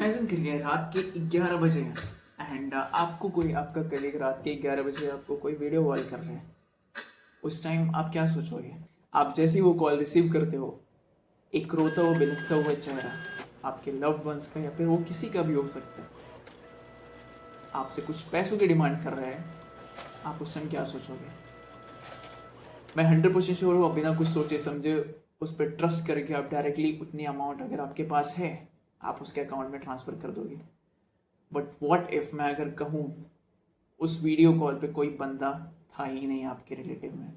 Imagine करिए रात के 11 बजे हैं एंड आपको कोई आपका कलीग रात के 11 बजे आपको कोई वीडियो कॉल कर रहे हैं। उस टाइम आप क्या सोचोगे? आप जैसे ही वो कॉल रिसीव करते हो, एक रोता हुआ बिलखता हुआ चेहरा आपके लव्ड वंस का या फिर वो किसी का भी हो सकता है, आपसे कुछ पैसों की डिमांड कर रहा है। आप उस टाइम क्या सोचोगे? मैं 100% श्योर हूँ, बिना कुछ सोचे समझे उस पर ट्रस्ट करके आप डायरेक्टली उतनी अमाउंट अगर आपके पास है आप उसके अकाउंट में ट्रांसफ़र कर दोगे। बट वॉट इफ़ मैं अगर कहूँ उस वीडियो कॉल पे कोई बंदा था ही नहीं आपके रिलेटिव में,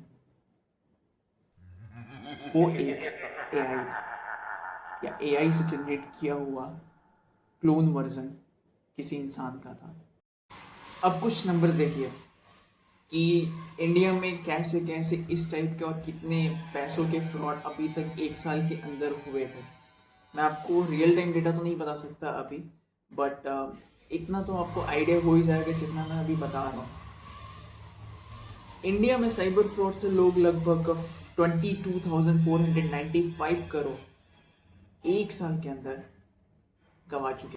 वो एक एआई था या एआई से जनरेट किया हुआ क्लोन वर्जन किसी इंसान का था। अब कुछ नंबर्स देखिए कि इंडिया में कैसे कैसे इस टाइप के और कितने पैसों के फ्रॉड अभी तक एक साल के अंदर हुए थे। मैं आपको रियल टाइम डेटा तो नहीं बता सकता अभी, बट इतना तो आपको आइडिया हो ही जाएगा जितना मैं अभी बता रहा हूँ। इंडिया में साइबर फ्रॉड से लोग लगभग 22,495 करोड़ एक साल के अंदर गंवा चुके,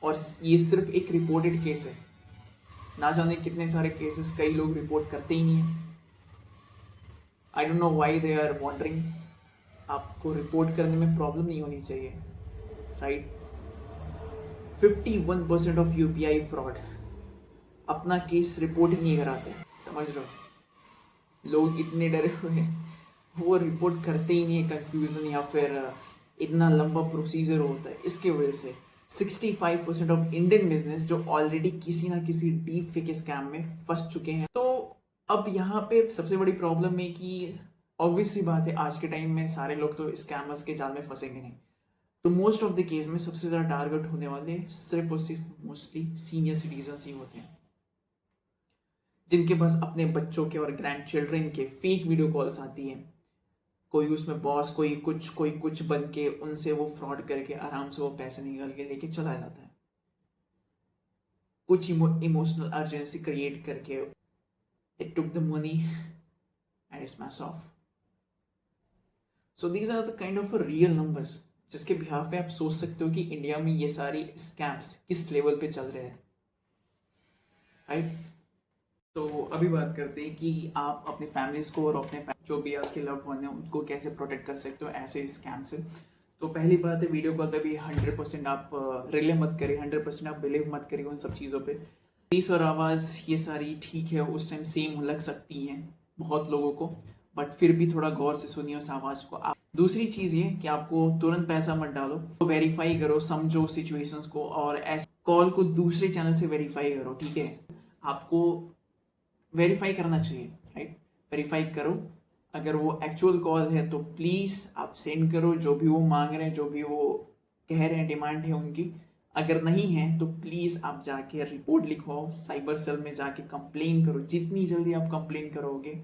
और ये सिर्फ एक रिपोर्टेड केस है। ना जाने कितने सारे केसेस कई लोग रिपोर्ट करते ही नहीं है। I don't know why they are wandering. आपको रिपोर्ट करने में प्रॉब्लम नहीं होनी चाहिए, राइट? 51% ऑफ यूपीआई फ्रॉड अपना केस रिपोर्ट ही नहीं कराते, समझ रहे हो? लोग इतने डरे हुए हैं, वो रिपोर्ट करते ही नहीं है। कंफ्यूजन या फिर इतना लंबा प्रोसीजर होता है, इसके वजह से 65% ऑफ इंडियन बिजनेस जो ऑलरेडी किसी ना किसी डीप फेक स्कैम में फंस चुके हैं। तो अब यहाँ पे सबसे बड़ी प्रॉब्लम है कि ऑब्वियस सी बात है, आज के टाइम में सारे लोग तो स्कैमर्स के जाल में फंसेंगे नहीं। तो मोस्ट ऑफ द केस में सबसे ज़्यादा टारगेट होने वाले सिर्फ और सिर्फ मोस्टली सीनियर सिटीजन ही होते हैं, जिनके पास अपने बच्चों के और ग्रैंड चिल्ड्रन के फेक वीडियो कॉल्स आती हैं। कोई उसमें बॉस, कोई कुछ बन के उनसे वो फ्रॉड करके आराम से वो पैसे निकाल के लेके चला जाता है। कुछ इमोशनल अर्जेंसी क्रिएट करके it took the money and it's mess off. So these are the kind of real numbers जिसके बिहाफ पे आप सोच सकते हो कि इंडिया में ये सारी स्कैम्स किस लेवल पे चल रहे हैं, राइट? तो अभी बात करते हैं कि आप अपनी फैमिलीज को और अपने जो भी आपके लव वन है उनको कैसे प्रोटेक्ट कर सकते हो ऐसे स्कैम से। तो पहली बात है, वीडियो कॉल पे भी 100% आप रिले मत करिए, 100% आप बिलीव मत करिए उन सब चीज़ों पे। वॉइस और आवाज़ ये सारी ठीक है, उस टाइम सेम लग सकती हैं बहुत लोगों को, बट फिर भी थोड़ा गौर से सुनिए उस आवाज़ को आप। दूसरी चीज़ ये कि आपको तुरंत पैसा मत डालो, तो वेरीफाई करो, समझो सिचुएशंस को, और ऐसे कॉल को दूसरे चैनल से वेरीफाई करो, ठीक है? आपको वेरीफाई करना चाहिए, राइट? वेरीफाई करो। अगर वो एक्चुअल कॉल है तो प्लीज़ आप सेंड करो जो भी वो मांग रहे हैं, जो भी वो कह रहे हैं, डिमांड है उनकी। अगर नहीं है तो प्लीज़ आप जाके रिपोर्ट लिखवाओ, साइबर सेल में जाके कंप्लेन करो। जितनी जल्दी आप कंप्लेन करोगे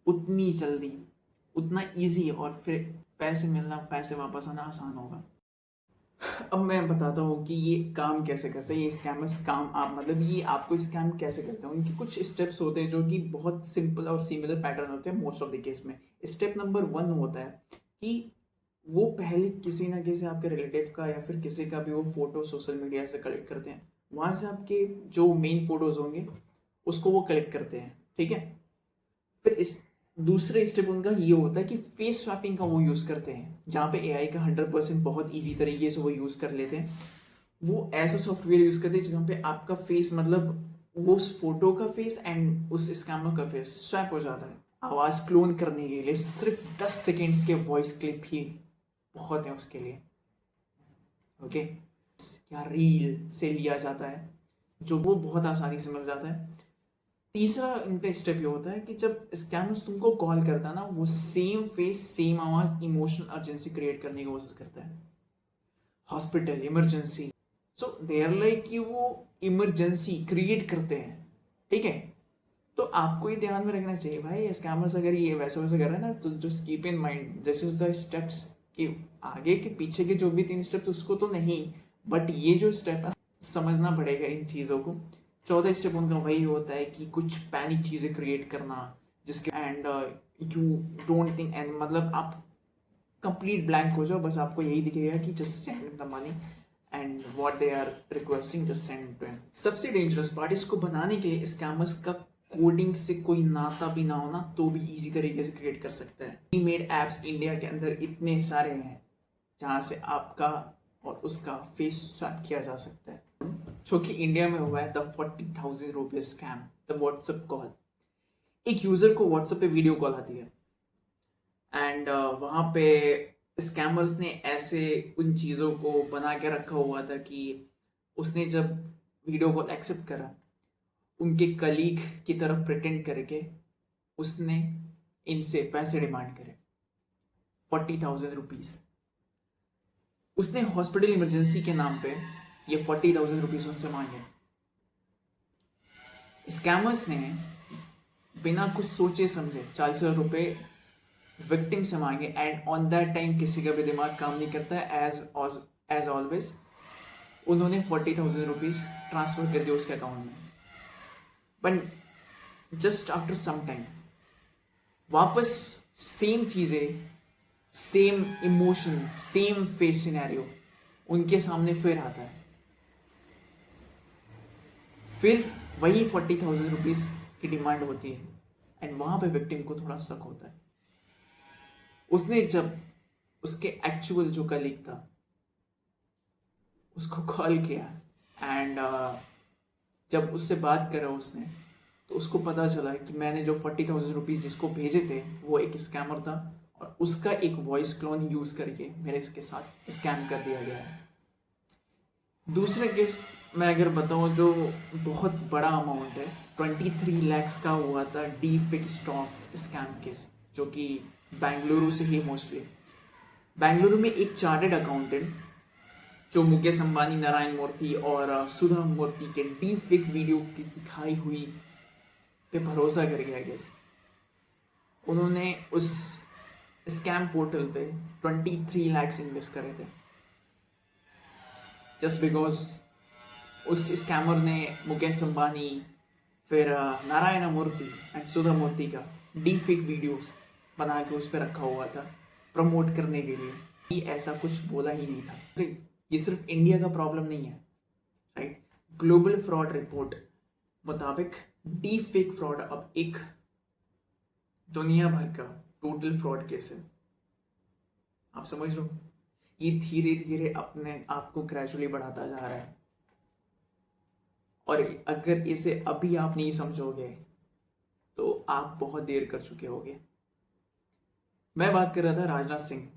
उतनी जल्दी, उतना इजी, और फिर पैसे मिलना, पैसे वापस आना आसान होगा। अब मैं बताता हूँ कि ये काम कैसे करते हैं, ये स्कैमर्स काम, आप मतलब ये आपको स्कैम कैसे करते हैं। उनके कुछ स्टेप्स होते हैं जो कि बहुत सिंपल और सिमिलर पैटर्न होते हैं मोस्ट ऑफ द केस में। स्टेप नंबर 1 होता है कि वो पहले किसी ना किसी आपके रिलेटिव का या फिर किसी का भी वो फोटो सोशल मीडिया से कलेक्ट करते हैं। वहाँ से आपके जो मेन फोटोज होंगे उसको वो कलेक्ट करते हैं, ठीक है? फिर इस दूसरे स्टेप उनका ये होता है कि फेस स्वैपिंग का वो यूज़ करते हैं, जहाँ पे एआई का 100% बहुत ईजी तरीके से वो यूज़ कर लेते हैं। वो ऐसा सॉफ्टवेयर यूज़ करते हैं जहाँ पे आपका फेस, मतलब वो उस फोटो का फेस एंड उस स्कैमर का फेस स्वैप हो जाता है। आवाज़ क्लोन करने के लिए सिर्फ 10 सेकेंड्स के वॉइस क्लिप ही बहुत है उसके लिए, ओके? या रील से लिया जाता है जो वो बहुत आसानी से मिल जाता है। तीसरा इनका स्टेप ये होता है कि जब स्कैमर्स तुमको कॉल करता है ना, वो सेम फेस सेम आवाज इमोशनल अर्जेंसी क्रिएट करने की कोशिश करता है। Hospital, emergency, so they are like कि वो इमरजेंसी क्रिएट करते हैं, ठीक है? तो आपको ये ध्यान में रखना चाहिए भाई, स्कैमर्स अगर ये वैसे वैसे कर रहे हैं ना, तो just keep in mind this is the steps, कि आगे के पीछे के जो भी 3 स्टेप्स उसको तो नहीं, बट ये जो स्टेप है समझना पड़ेगा इन चीज़ों को। चौथा स्टेप उनका वही होता है कि कुछ पैनिक चीज़ें क्रिएट करना, जिसके and you don't think, and मतलब आप कंप्लीट ब्लैंक हो जाओ, बस आपको यही दिखेगा कि just send the money and what they are requesting, just send to him. सबसे डेंजरस पार्ट, इसको बनाने के लिए स्कैमर्स का कोडिंग से कोई नाता भी ना होना तो भी इजी तरीके से क्रिएट कर सकता है। मेड एप्स इंडिया के अंदर इतने सारे हैं जहाँ से आपका और उसका फेस स्वैप किया जा सकता है, जो कि इंडिया में हुआ है the 40,000 rupees scam, the WhatsApp call. एक यूजर को व्हाट्सएप पे वीडियो कॉल आती है एंड वहाँ पे स्कैमर्स ने ऐसे उन चीज़ों को बना के रखा हुआ था कि उसने जब वीडियो कॉल एक्सेप्ट करा, उनके कलीग की तरफ प्रिटेंड करके उसने इनसे पैसे डिमांड करे 40,000 रुपीज़। उसने हॉस्पिटल इमरजेंसी के नाम पे ये 40,000 रुपीज़ उनसे मांगे। स्कैमर्स ने बिना कुछ सोचे समझे 40,000 रुपये विक्टिम से मांगे एंड ऑन दैट टाइम किसी का भी दिमाग काम नहीं करता है। एज ऑलवेज उन्होंने 40,000 रुपीज़ ट्रांसफर कर दिए उसके अकाउंट में। But just after some time वापस सेम चीज़ें, same emotion, same face scenario उनके सामने फिर आता है। फिर वही 40,000 रुपीज़ की डिमांड होती है एंड वहाँ पे विक्टिम को थोड़ा शक होता है। उसने जब उसके एक्चुअल जो कलीग था उसको कॉल किया एंड जब उससे बात करा उसने, तो उसको पता चला कि मैंने जो 40,000 रुपीज़ जिसको भेजे थे वो एक स्कैमर था और उसका एक वॉइस क्लोन यूज़ करके मेरे इसके साथ स्कैम कर दिया गया है। दूसरे केस मैं अगर बताऊँ जो बहुत बड़ा अमाउंट है, 23 lakhs का हुआ था डीफेक स्टॉक स्कैम केस, जो कि बेंगलुरु से ही मोस्टली। बेंगलुरु में एक चार्टर्ड अकाउंटेंट जो मुकेश अंबानी, नारायण मूर्ति और सुधा मूर्ति के डीफेक वीडियो की दिखाई हुई पे भरोसा कर गया गेस। उन्होंने उस स्कैम पोर्टल पे 23 lakhs इन्वेस्ट करे थे जस्ट बिकॉज उस स्कैमर ने मुकेश अंबानी, फिर नारायण मूर्ति एंड सुधा मूर्ति का डीफेक वीडियोस बना के उस पर रखा हुआ था प्रमोट करने के लिए। ये ऐसा कुछ बोला ही नहीं था। ये सिर्फ इंडिया का प्रॉब्लम नहीं है, राइट। ग्लोबल फ्रॉड रिपोर्ट मुताबिक डीफेक फ्रॉड अब एक दुनिया भर का टोटल फ्रॉड केस है। आप समझ लो, ये धीरे धीरे अपने आप को ग्रेजुअली बढ़ाता जा रहा है और अगर इसे अभी आप नहीं समझोगे तो आप बहुत देर कर चुके होगे। मैं बात कर रहा था राजनाथ सिंह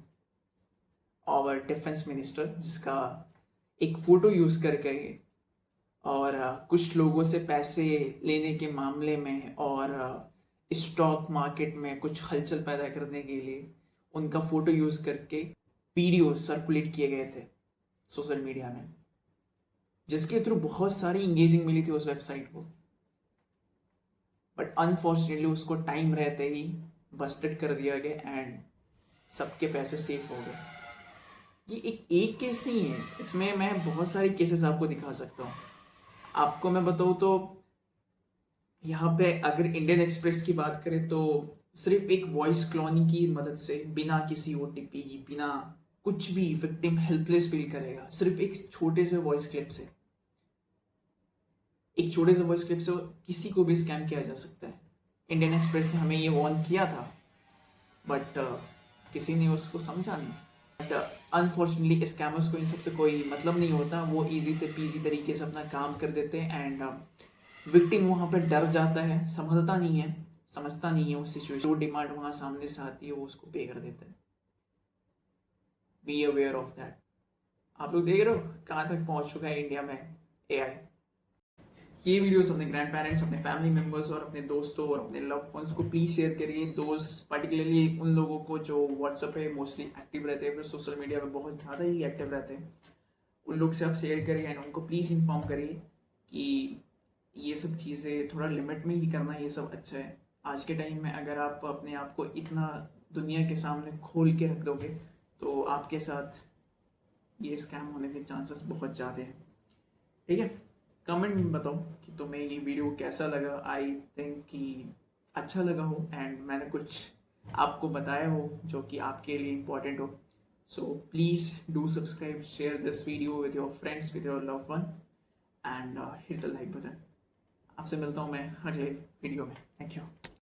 और डिफेंस मिनिस्टर, जिसका एक फोटो यूज करके और कुछ लोगों से पैसे लेने के मामले में और स्टॉक मार्केट में कुछ हलचल पैदा करने के लिए उनका फोटो यूज करके वीडियो सर्कुलेट किए गए थे सोशल मीडिया में, जिसके थ्रू बहुत सारी इंगेजिंग मिली थी उस वेबसाइट को। बट अनफॉर्चुनेटली उसको टाइम रहते ही बस्टेड कर दिया गया एंड सबके पैसे सेफ हो गए। ये एक केस नहीं है, इसमें मैं बहुत सारे केसेस आपको दिखा सकता हूँ। आपको मैं बताऊँ तो यहाँ पे अगर इंडियन एक्सप्रेस की बात करें तो सिर्फ एक वॉइस क्लोनिंग की मदद से, बिना किसी OTP, बिना कुछ भी, विक्टिम हेल्पलेस फील करेगा सिर्फ एक छोटे से वॉइस क्लिप से। एक छोटे से वॉइस क्लिप से किसी को भी स्कैम किया जा सकता है। इंडियन एक्सप्रेस ने हमें ये वार्न किया था बट किसी ने उसको समझा नहीं। बट अनफॉर्चुनेटली स्कैमर्स को इन सबसे कोई मतलब नहीं होता, वो ईजी पीजी तरीके से अपना काम कर देते हैं एंड विक्टिम वहाँ पर डर जाता है, संभलता नहीं है, समझता नहीं है उस सिचुएशन। जो डिमांड वहाँ सामने से आती है वो उसको पे कर देता है। Be aware of that. आप लोग देख रहे हो कहाँ तक पहुँच चुका है इंडिया में AI। ये वीडियोस अपने ग्रैंड पेरेंट्स, अपने फैमिली मेम्बर्स और अपने दोस्तों और अपने लव वंस को प्लीज़ शेयर करिए। दोस्त पर्टिकुलरली उन लोगों को जो व्हाट्सएप पे मोस्टली एक्टिव रहते हैं, फिर सोशल मीडिया पे बहुत ज़्यादा ही एक्टिव रहते हैं, उन लोग से आप शेयर करिए एंड उनको प्लीज़ इन्फॉर्म करिए कि ये सब चीज़ें थोड़ा लिमिट में ही करना, ये सब अच्छा है। आज के टाइम में अगर आप अपने आप को इतना दुनिया के सामने खोल के रख दोगे तो आपके साथ ये स्कैम होने के चांसेस बहुत ज़्यादा हैं, ठीक है। कमेंट में बताओ कि तुम्हें ये वीडियो कैसा लगा। आई थिंक कि अच्छा लगा हो एंड मैंने कुछ आपको बताया हो जो कि आपके लिए इम्पोर्टेंट हो। So please do subscribe, share this video with your friends, with your loved ones, and hit the like button. आपसे मिलता हूँ मैं अगले वीडियो में. Thank you.